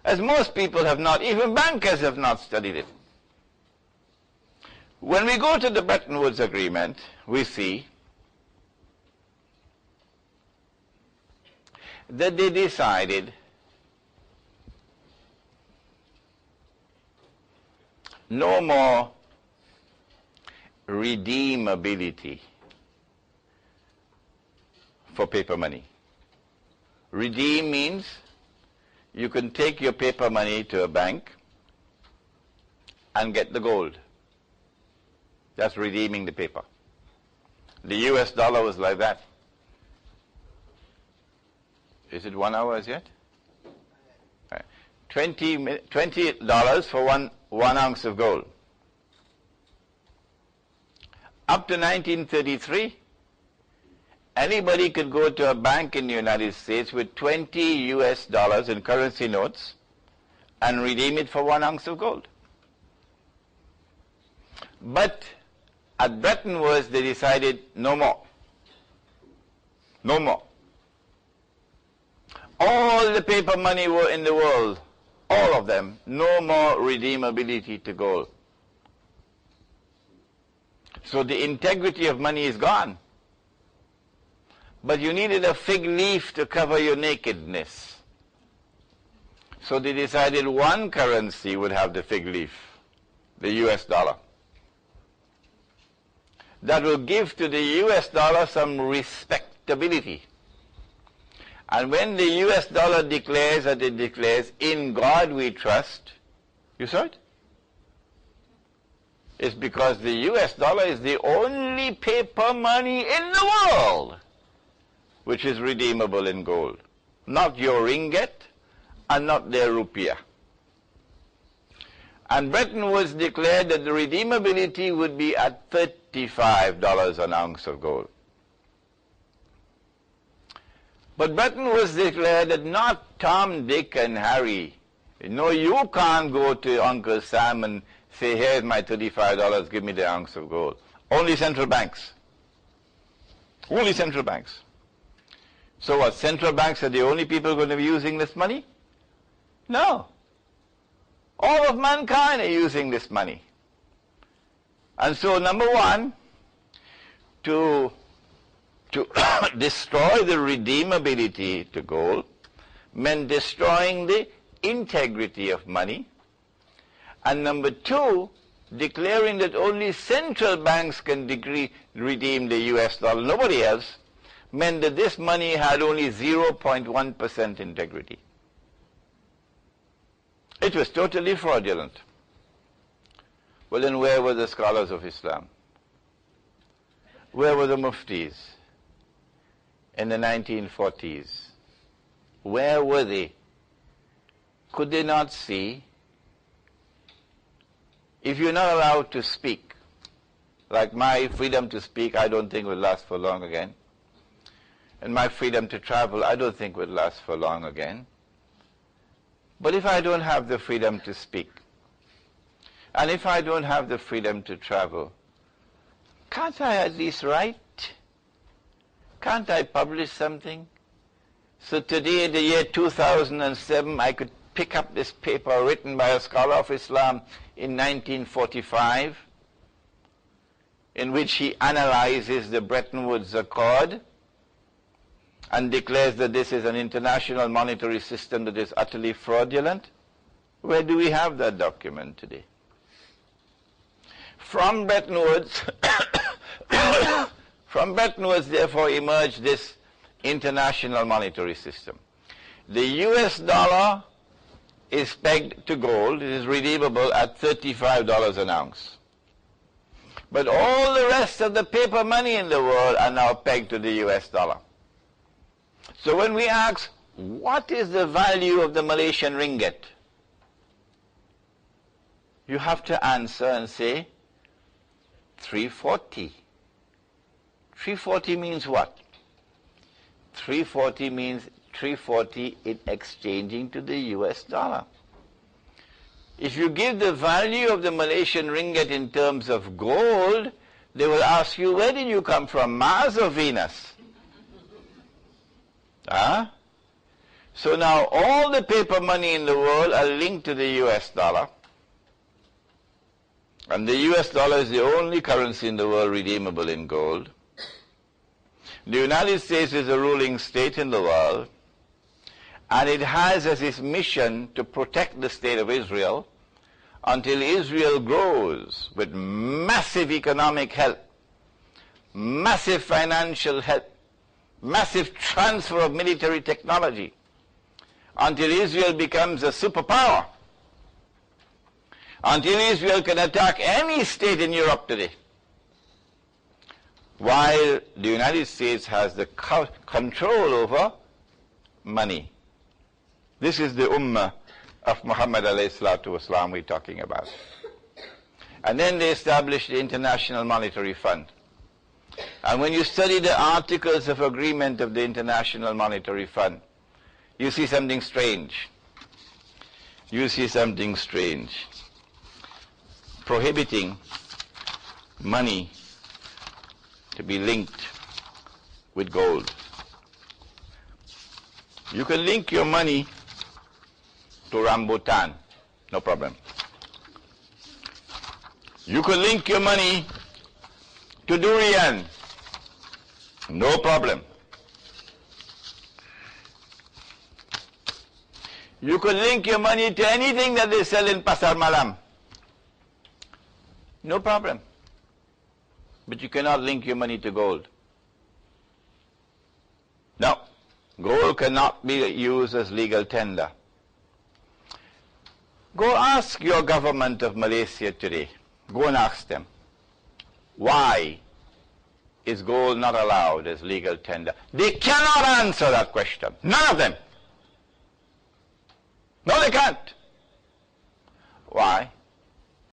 as most people have not, even bankers have not studied it. When we go to the Bretton Woods Agreement, we see that they decided no more redeemability for paper money. Redeem means you can take your paper money to a bank and get the gold. That's redeeming the paper. The US dollar was like that. Is it 1 hour as yet? $20 for one ounce of gold. Up to 1933, anybody could go to a bank in the United States with $20 US in currency notes and redeem it for 1 ounce of gold. But at Bretton Woods, they decided no more. No more. All the paper money in the world, all of them, no more redeemability to gold. So the integrity of money is gone. But you needed a fig leaf to cover your nakedness. So they decided one currency would have the fig leaf, the US dollar. That will give to the US dollar some respectability. And when the US dollar declares that it declares, in God we trust, you saw it? It's because the US dollar is the only paper money in the world which is redeemable in gold. Not your ringgit and not their rupiah. And Bretton Woods declared that the redeemability would be at $35 an ounce of gold. But Bretton Woods declared that not Tom, Dick, and Harry. No, you can't go to Uncle Sam and say, here's my $35, give me the ounce of gold. Only central banks. Only central banks. So what, central banks are the only people going to be using this money? No. All of mankind are using this money. And so, number one, to destroy the redeemability to gold meant destroying the integrity of money. And number two, declaring that only central banks can redeem the US dollar, nobody else, meant that this money had only 0.1% integrity. It was totally fraudulent. Well, then where were the scholars of Islam? Where were the muftis in the 1940s? Where were they? Could they not see? If you're not allowed to speak, like my freedom to speak, I don't think will last for long again. And my freedom to travel, I don't think will last for long again. But if I don't have the freedom to speak, and if I don't have the freedom to travel, can't I at least write? Can't I publish something? So today, in the year 2007, I could pick up this paper written by a scholar of Islam in 1945, in which he analyzes the Bretton Woods Accord and declares that this is an international monetary system that is utterly fraudulent. Where do we have that document today? From Bretton Woods, therefore, emerged this international monetary system. The US dollar is pegged to gold. It is redeemable at $35 an ounce. But all the rest of the paper money in the world are now pegged to the US dollar. So when we ask, what is the value of the Malaysian ringgit? You have to answer and say, 340. 340 means what? 340 means 340 in exchanging to the US dollar. If you give the value of the Malaysian ringgit in terms of gold, they will ask you, where did you come from, Mars or Venus? So now all the paper money in the world are linked to the US dollar. And the US dollar is the only currency in the world redeemable in gold. The United States is a ruling state in the world, and it has as its mission to protect the state of Israel until Israel grows with massive economic help, massive financial help, massive transfer of military technology, until Israel becomes a superpower, until Israel can attack any state in Europe today, while the United States has the control over money. This is the ummah of Muhammad alayhi salatu wasalam we're talking about. And then they established the International Monetary Fund. And when you study the articles of agreement of the International Monetary Fund, you see something strange. You see something strange. Prohibiting money to be linked with gold. You can link your money to rambutan, no problem. You can link your money to durian, no problem. You can link your money to anything that they sell in Pasar Malam, no problem. But you cannot link your money to gold. No, gold cannot be used as legal tender. Go ask your government of Malaysia today. Go and ask them, why is gold not allowed as legal tender? They cannot answer that question. None of them. No, they can't.